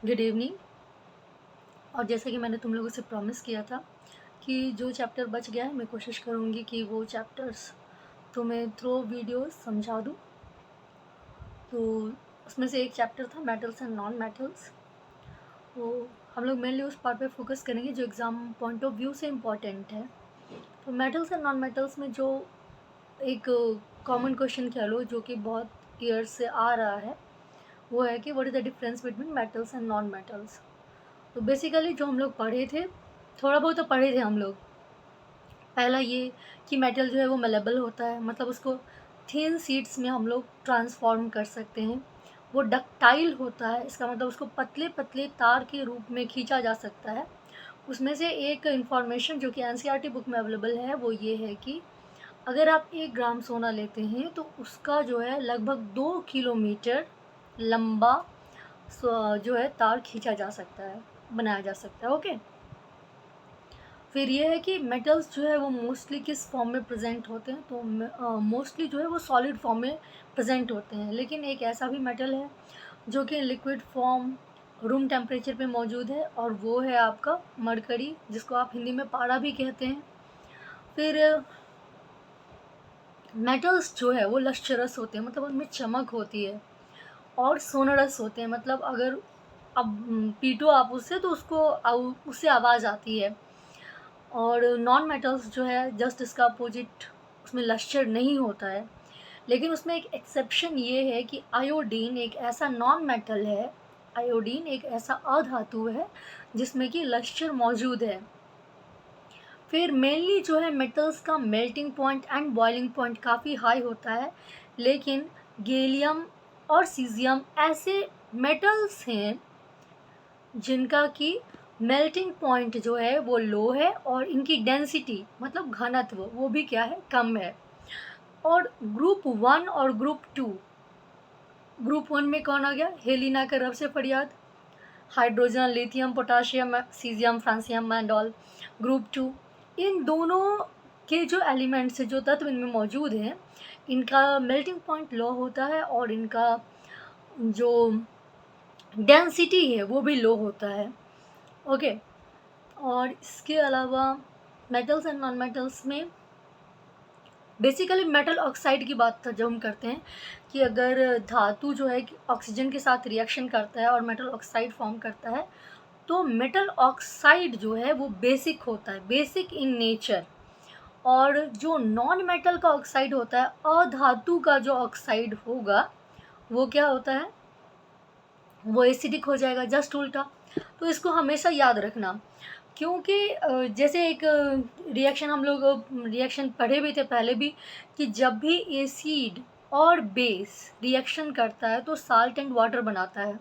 Good evening. और जैसे कि मैंने तुम लोगों से प्रॉमिस किया था कि जो चैप्टर बच गया है मैं कोशिश करूँगी कि वो चैप्टर्स तुम्हें थ्रू वीडियो समझा दूँ। तो उसमें से एक चैप्टर था मेटल्स एंड नॉन मेटल्स। तो हम लोग मेनली उस पार्ट पे फोकस करेंगे जो एग्ज़ाम पॉइंट ऑफ व्यू से इम्पॉर्टेंट है। तो मेटल्स एंड नॉन मेटल्स में जो एक कॉमन क्वेश्चन कह लो जो कि बहुत ईयर्स से आ रहा है वो है कि what is the difference between metals and non metals. तो बेसिकली जो हम लोग पढ़े थे, थोड़ा बहुत तो पढ़े थे हम लोग। पहला ये कि मेटल जो है वो मेलेबल होता है, मतलब उसको थिन शीट्स में हम लोग ट्रांसफॉर्म कर सकते हैं। वो डक्टाइल होता है, इसका मतलब उसको पतले पतले तार के रूप में खींचा जा सकता है। उसमें से एक इन्फॉर्मेशन जो कि एनसीईआरटी बुक में अवेलेबल है वो ये है कि अगर आप 1 ग्राम सोना लेते हैं तो उसका जो है लगभग 2 किलोमीटर लंबा जो है तार खींचा जा सकता है, बनाया जा सकता है। ओके। फिर ये है कि मेटल्स जो है वो मोस्टली किस फॉर्म में प्रेजेंट होते हैं, तो मोस्टली जो है वो सॉलिड फॉर्म में प्रेजेंट होते हैं। लेकिन एक ऐसा भी मेटल है जो कि लिक्विड फॉर्म रूम टेम्परेचर पे मौजूद है, और वो है आपका मरकरी, जिसको आप हिंदी में पारा भी कहते हैं। फिर मेटल्स जो है वो लश्चरस होते हैं, मतलब उनमें चमक होती है, और सोनरस होते हैं, मतलब अगर अब पीटो आप उससे तो उससे आवाज़ आती है। और नॉन मेटल्स जो है जस्ट इसका अपोजिट, उसमें लश्चर नहीं होता है। लेकिन उसमें एक एक्सेप्शन ये है कि आयोडीन एक ऐसा नॉन मेटल है, आयोडीन एक ऐसा अधातु है जिसमें कि लश्चर मौजूद है। फिर मेनली जो है मेटल्स का melting point and boiling point काफ़ी हाई होता है, लेकिन गैलियम और सीजियम ऐसे मेटल्स हैं जिनका कि मेल्टिंग पॉइंट जो है वो लो है, और इनकी डेंसिटी मतलब घनत्व वो भी क्या है, कम है। और ग्रुप 1 और ग्रुप 2, ग्रुप 1 में कौन आ गया, हेलिना का रदरफोर्ड याद, hydrogen, lithium, potassium, caesium, francium and all. Group 2, इन दोनों के जो एलिमेंट्स जो तत्व इनमें मौजूद हैं, इनका मेल्टिंग पॉइंट लो होता है और इनका जो डेंसिटी है वो भी लो होता है। ओके। और इसके अलावा मेटल्स एंड नॉन मेटल्स में बेसिकली मेटल ऑक्साइड की बात जब हम करते हैं कि अगर धातु जो है कि ऑक्सीजन के साथ रिएक्शन करता है और मेटल ऑक्साइड फॉर्म करता है, तो मेटल ऑक्साइड जो है वो बेसिक होता है, बेसिक इन नेचर। और जो नॉन मेटल का ऑक्साइड होता है, अधातु का जो ऑक्साइड होगा, वो क्या होता है, वो एसिडिक हो जाएगा, जस्ट उल्टा। तो इसको हमेशा याद रखना, क्योंकि जैसे एक रिएक्शन हम लोग रिएक्शन पढ़े भी थे पहले भी, कि जब भी एसिड और बेस रिएक्शन करता है तो साल्ट एंड वाटर बनाता है।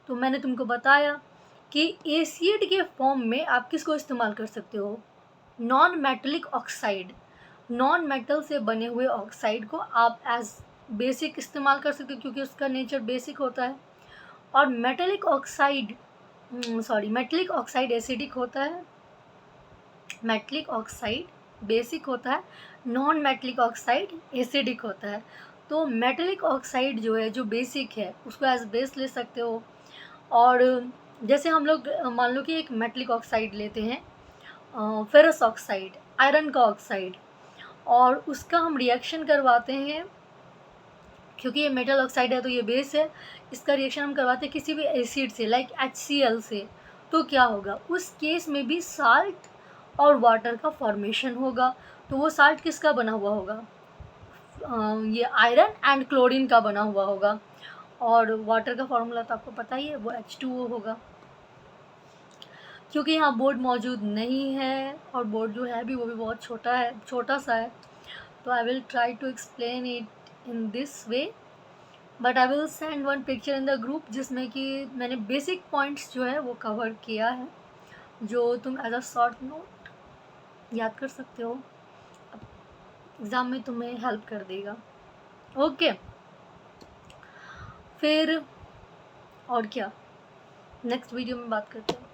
तो मैंने तुमको बताया कि एसिड के फॉर्म में आप किसको इस्तेमाल कर सकते हो, non metallic oxide. Non metal से बने हुए ऑक्साइड को आप एज बेसिक इस्तेमाल कर सकते हो, क्योंकि उसका नेचर बेसिक होता है। और metallic oxide metallic oxide acidic होता है, मेटलिक ऑक्साइड बेसिक होता है, नॉन मेटलिक ऑक्साइड एसिडिक होता है। तो मेटलिक ऑक्साइड जो है, जो बेसिक है, उसको एज बेस ले सकते हो। और जैसे हम लोग मान लो कि एक मेटलिक ऑक्साइड लेते हैं, फेरस ऑक्साइड, आयरन का ऑक्साइड, और उसका हम रिएक्शन करवाते हैं, क्योंकि ये मेटल ऑक्साइड है तो ये बेस है, इसका रिएक्शन हम करवाते हैं किसी भी एसिड से, लाइक HCl से, तो क्या होगा, उस केस में भी साल्ट और वाटर का फॉर्मेशन होगा। तो वो साल्ट किसका बना हुआ होगा, ये आयरन एंड क्लोरीन का बना हुआ होगा। और वाटर का फॉर्मूला तो आपको पता ही है, वो H2O होगा। क्योंकि यहाँ बोर्ड मौजूद नहीं है, और बोर्ड जो है भी वो भी बहुत छोटा सा है, तो I will try to explain it in this way, but I will send one picture in the group जिसमें कि मैंने बेसिक पॉइंट्स जो है वो कवर किया है, जो तुम एज अ शॉर्ट नोट याद कर सकते हो, एग्ज़ाम में तुम्हें हेल्प कर देगा। ओके। फिर और क्या, नेक्स्ट वीडियो में बात करते हैं।